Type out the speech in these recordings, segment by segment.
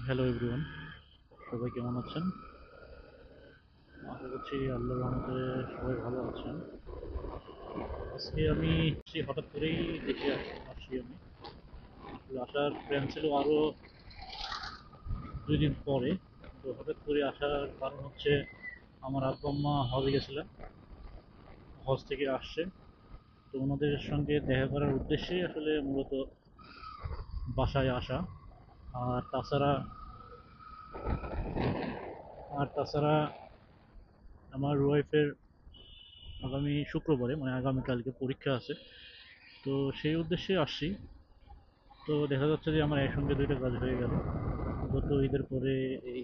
Hello everyone, সবাই কেমন আছেন? আশা করছি আল্লাহর রহমতে সবাই ভালো আছেন। আজকে আমি হঠাৎ করেই দেখে আসছি আমি। আসলে আসার প্ল্যান ছিল আরও 2 দিন পরে। তো হঠাৎ করে আসার কারণ হচ্ছে আমার আব্বা আম্মা হজে গেছিলেন, হজ থেকে আসছে। তো ওনাদের সঙ্গে দেখা করার উদ্দেশ্যে আসলে মূলত বাসায় আসা। আর তাছাড়া আর তাছাড়া আমার ওয়াইফের আগামী শুক্রবারে মানে আগামীকালকে পরীক্ষা আছে। তো সেই উদ্দেশ্যে আসছি। তো দেখা যাচ্ছে যে আমার একসঙ্গে দুইটা কাজ হয়ে গেল। গত ঈদের পরে এই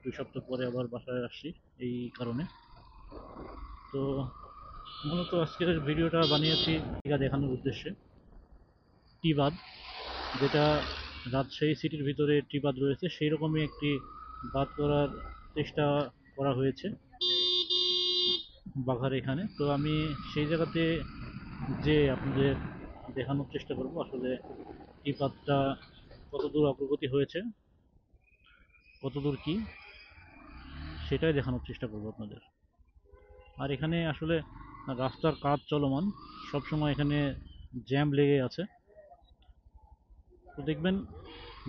2 সপ্তাহ পরে আবার বাসায় আসছি এই কারণে। তো মূলত আজকের ভিডিওটা বানিয়েছি জায়গা দেখানোর উদ্দেশ্যে। টিবাদ, যেটা রাজশাহী সিটির ভিতরে টিবাদ রয়েছে সেই রকমই একটি বাদ করার চেষ্টা করা হয়েছে বাঘার এখানে। তো আমি সেই জায়গাতে যে আপনাদের দেখানোর চেষ্টা করব আসলে টিবাদটা কতদূর অগ্রগতি হয়েছে, কতদূর কি, সেটাই দেখানোর চেষ্টা করব আপনাদের। আর এখানে আসলে রাস্তার কাজ চলমান, সবসময় এখানে জ্যাম লেগে আছে। তো দেখবেন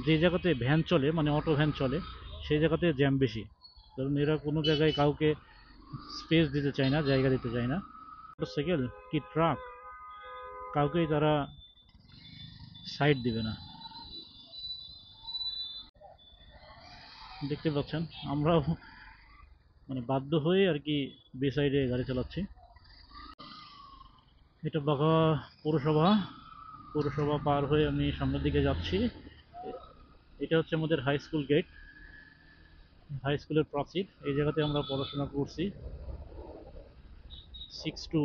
যে জায়গাতে ভ্যান চলে মানে অটো ভ্যান চলে সেই জায়গাতে জ্যাম বেশি, কারণ এরা কোনো জায়গায় কাউকে স্পেস দিতে চায় না, জায়গা দিতে চায় না। মোটরসাইকেল কি ট্রাক, কাউকেই তারা সাইড দিবে না। দেখতে পাচ্ছেন আমরাও মানে বাধ্য হয়ে আর কি বে সাইডে গাড়ি চালাচ্ছি। এটা বাঘা পৌরসভা। পৌরসভা পার হয়ে আমি সামনের দিকে যাচ্ছি। এটা হচ্ছে আমাদের হাই স্কুল গেট, হাই স্কুলের প্রাচীর। এই জায়গাতে আমরা পড়াশোনা করছি 6 to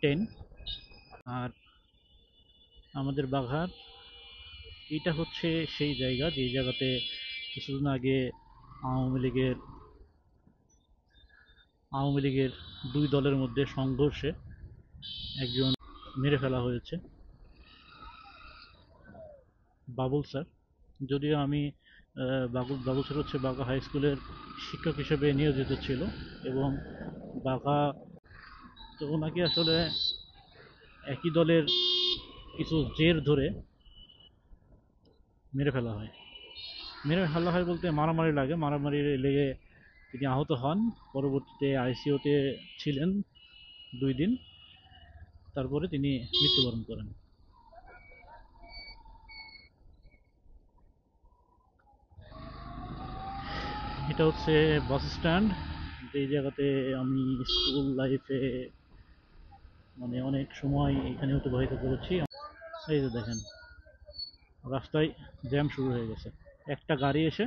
10। আর আমাদের বাঘার এটা হচ্ছে সেই জায়গা যে জায়গাতে কিছুদিন আগে আওয়ামী লীগের আওয়ামী লীগের 2 দলের মধ্যে সংঘর্ষে একজন মেরে ফেলা হয়েছে, বাবুল স্যার। যদিও আমি বাবুল স্যার হচ্ছে বাঘা হাই স্কুলের শিক্ষক হিসেবে নিয়োজিত ছিল এবং বাঘা, তো ওনাকে আসলে একই দলের কিছু জের ধরে মেরে ফেলা হয়। মেরে ফেলা হয় বলতে মারামারি লাগে, মারামারি লেগে তিনি আহত হন। পরবর্তীতে আইসিইউতে ছিলেন 2 দিন, তারপরে তিনি মৃত্যুবরণ করেন। এটা হচ্ছে বাস স্ট্যান্ড, যে জায়গাতে আমি স্কুল লাইফে মানে অনেক সময় এখানে অতিবাহিত করেছি। এই যে দেখেন রাস্তায় জ্যাম শুরু হয়ে গেছে, একটা গাড়ি এসে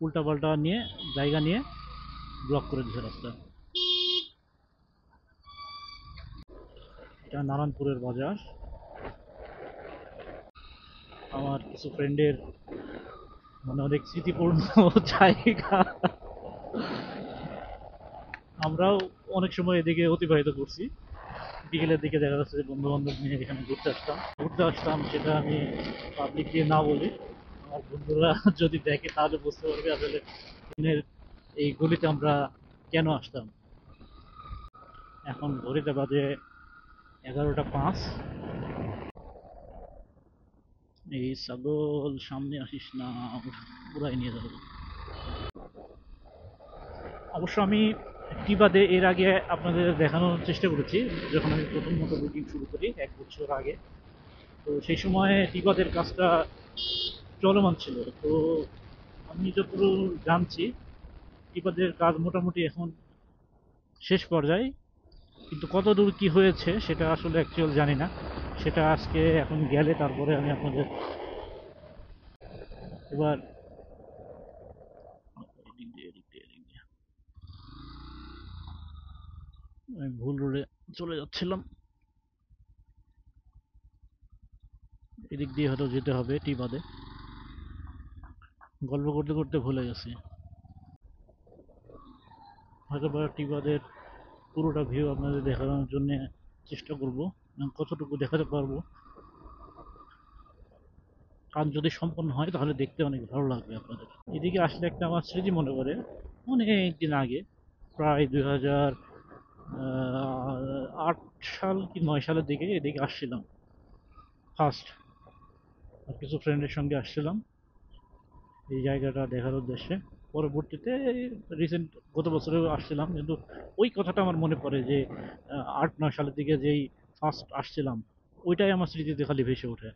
উল্টাপাল্টা নিয়ে জায়গা নিয়ে ব্লক করে দিয়েছে রাস্তা। এটা নারায়ণপুরের বাজার। আমার কিছু ফ্রেন্ডের মানে অনেক স্মৃতিপূর্ণ জায়গা। আমরাও অনেক সময় এদিকে অতিবাহিত করছি। বিকেলের দিকে দেখা যাচ্ছে যে বন্ধু বান্ধব নিয়ে এখানে ঘুরতে আসতাম, সেটা আমি পাবলিক দিয়ে না বলি। আমার বন্ধুরা যদি দেখে তাহলে বুঝতে পারবে আসলে দিনের এই গলিতে আমরা কেন আসতাম। এখন ঘড়িতে বাজে 11টা 5। এই ছাগল সামনে আসিস না, পুরাই নিয়ে যাবো। অবশ্য আমি টিবাদে এর আগে আপনাদের দেখানোর চেষ্টা করেছি, যখন আমি প্রথম মতো বুকিং শুরু করি 1 বছর আগে। তো সেই সময় টিবাদের কাজটা চলমান ছিল। তো আমি যতটুকু জানছি টিবাদের কাজ মোটামুটি এখন শেষ পর্যায়ে, কিন্তু কত দূর কি হয়েছে সেটা আসলে অ্যাকচুয়াল জানি না। সেটা আজকে এখন গেলে তারপরে আমি আপনাদের এবার এদিক দিয়ে আমি ভুল রোডে চলে যাচ্ছিলাম, এদিক দিয়ে হয়তো যেতে হবে টিবাদে। গল্প করতে করতে ভুলে গেছি। হয়তো বা টিবাদের পুরোটা ভিউ আপনাদের দেখানোর জন্য চেষ্টা করব, কতটুকু দেখাতে পারবো। কাজ যদি সম্পন্ন হয় তাহলে দেখতে অনেক ভালো লাগবে আপনাদের। এদিকে আসলে একটা আমার স্মৃতি মনে পড়ে, অনেক দিন আগে, প্রায় 2008 সাল কি 9 সালের দিকে এদিকে আসছিলাম ফার্স্ট, আর কিছু ফ্রেন্ডের সঙ্গে আসছিলাম এই জায়গাটা দেখার উদ্দেশ্যে। পরবর্তীতে রিসেন্ট গত বছরেও আসছিলাম, কিন্তু ওই কথাটা আমার মনে পড়ে যে 8-9 সালের দিকে যেই ফার্স্ট আসছিলাম, ওইটাই আমার স্মৃতিতে খালি ভেসে ওঠে।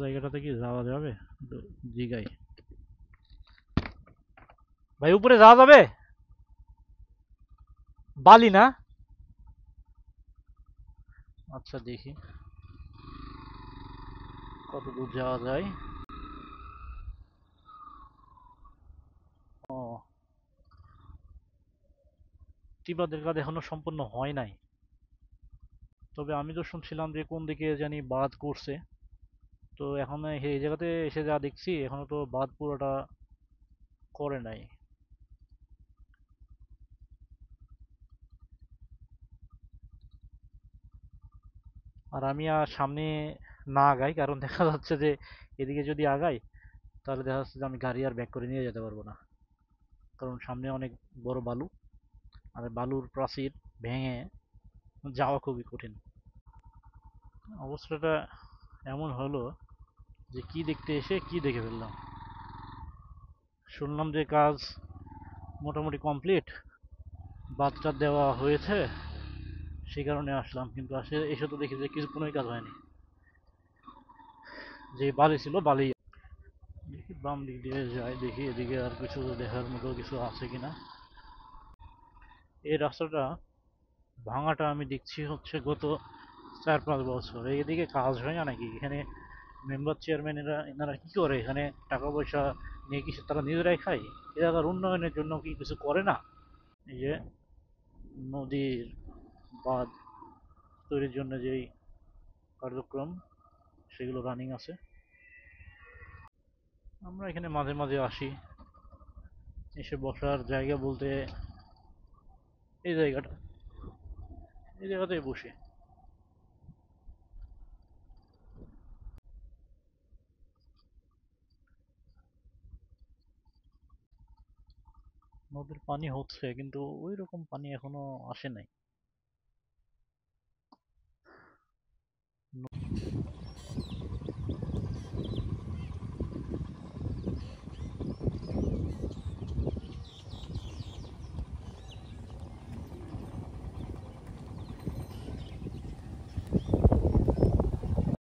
জায়গাটাতে কি যাওয়া যাবে একটু জিগাই। ভাই উপরে যাওয়া যাবে? বালি না? আচ্ছা দেখি কত দূর যাওয়া যায়। ও, তিব্বতের কাজ এখনো সম্পূর্ণ হয় নাই। তবে আমি তো শুনছিলাম যে কোন দিকে জানি বাঁধ করছে। তো এখন এই জায়গাতে এসে যা দেখছি এখনো তো বাঁধ পুরোটা করে নাই। আর আমি আর সামনে না আগাই, কারণ দেখা যাচ্ছে যে এদিকে যদি আগাই তাহলে দেখা যাচ্ছে যে আমি গাড়ি আর ব্যাক করে নিয়ে যেতে পারবো না, কারণ সামনে অনেক বড় বালু, আর বালুর প্রাচীর ভেঙে যাওয়া খুবই কঠিন। অবস্থাটা এমন হলো যে কি দেখতে এসে কি দেখে ফেললাম। শুনলাম যে কাজ মোটামুটি কমপ্লিট, বাঁধটা দেওয়া হয়েছে, সেই কারণে আসলাম, কিন্তু আসে এসে তো দেখি যে কিছু কোনোই কাজ হয়নি, যে বালি ছিল বালি। দেখি বাম দিক দিয়ে যাই, দেখি এদিকে আর কিছু দেখার মতো কিছু আছে কিনা। এই রাস্তাটা ভাঙাটা আমি দেখছি হচ্ছে গত 4-5 বছর। এদিকে কাজ হয় না নাকি এখানে? মেম্বার চেয়ারম্যান এরা এনারা কি করে এখানে? টাকা পয়সা নিয়ে কিছু তারা নিজেরাই খায়? এলাকার উন্নয়নের জন্য কি কিছু করে না? এই যে নদীর বাঁধ তৈরির জন্য যেই কার্যক্রম, সেগুলো রানিং আছে। আমরা এখানে মাঝে মাঝে আসি, এসে বসার জায়গা বলতে এই জায়গাটা, এই জায়গাতেই বসি। নদীর পানি হচ্ছে কিন্তু ওই রকম পানি এখনো আসে নাই।